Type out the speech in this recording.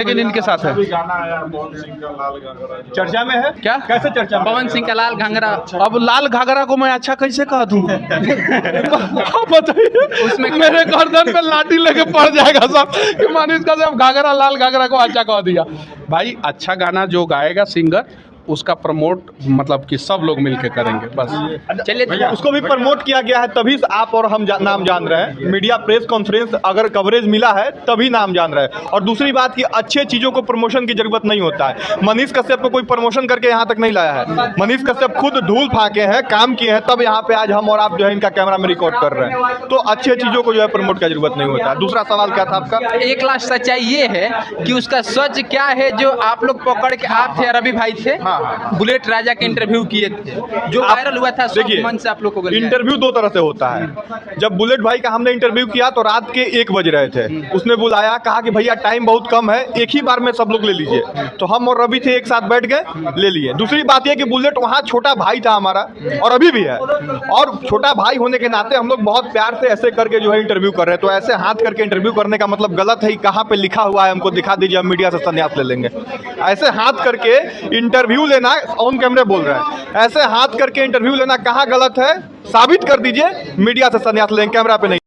लेकिन इनके साथ है। गाना आया पवन सिंह का लाल घाघरा चर्चा में है क्या? कैसे चर्चा में? पवन सिंह का लाल घाघरा। अब लाल घाघरा को मैं अच्छा कैसे कह दूं? बताइए, उसमें मेरे गर्दन पे लाठी लेके पड़ जाएगा सब कि मनीष का सब घाघरा लाल घाघरा को अच्छा कह दिया। भाई अच्छा गाना जो गाएगा सिंगर उसका प्रमोट मतलब कि सब लोग मिलके करेंगे बस। चलिए उसको भी प्रमोट किया गया है तभी आप और हम नाम जान रहे हैं। मीडिया प्रेस कॉन्फ्रेंस अगर कवरेज मिला है तभी नाम जान रहे हैं। और दूसरी बात कि अच्छे चीज़ों को प्रमोशन की जरूरत नहीं होता है। मनीष कश्यप को कोई प्रमोशन करके यहाँ तक नहीं लाया है। मनीष कश्यप खुद धूल फाके हैं, काम किए हैं, तब यहाँ पे आज हम और आप जो है इनका कैमरा में रिकॉर्ड कर रहे हैं। तो अच्छे चीज़ों को जो है प्रमोट की जरूरत नहीं होता है। दूसरा सवाल क्या था आपका? एक लास्ट सच्चाई ये है कि उसका सच क्या है जो आप लोग पकड़ के, आप थे रवि भाई थे, बुलेट राजा के इंटरव्यू किए थे जो वायरल हुआ था, सब मन से आप लोग को इंटरव्यू दो तरह से होता है। जब बुलेट भाई का हमने इंटरव्यू किया तो रात के 1 बज रहे थे। उसने बुलाया, कहा कि भैया टाइम बहुत कम है, एक ही बार में सब लोग ले लीजिए। तो हम और रवि थे, एक साथ बैठ गए, ले लिए। दूसरी बात यह कि बुलेट वहाँ छोटा भाई था हमारा और अभी भी है, और छोटा भाई होने के नाते हम लोग बहुत प्यार से ऐसे करके जो है इंटरव्यू कर रहे हैं। तो ऐसे हाथ करके इंटरव्यू करने का मतलब गलत है। कहाँ पे लिखा हुआ है हमको दिखा दीजिए, हम मीडिया से संन्यास ले लेंगे। ऐसे हाथ करके इंटरव्यू लेना, ऑन कैमरे बोल रहे हैं, ऐसे हाथ करके इंटरव्यू लेना कहाँ गलत है साबित कर दीजिए, मीडिया से संन्यास लेंगे, कैमरा पे नहीं।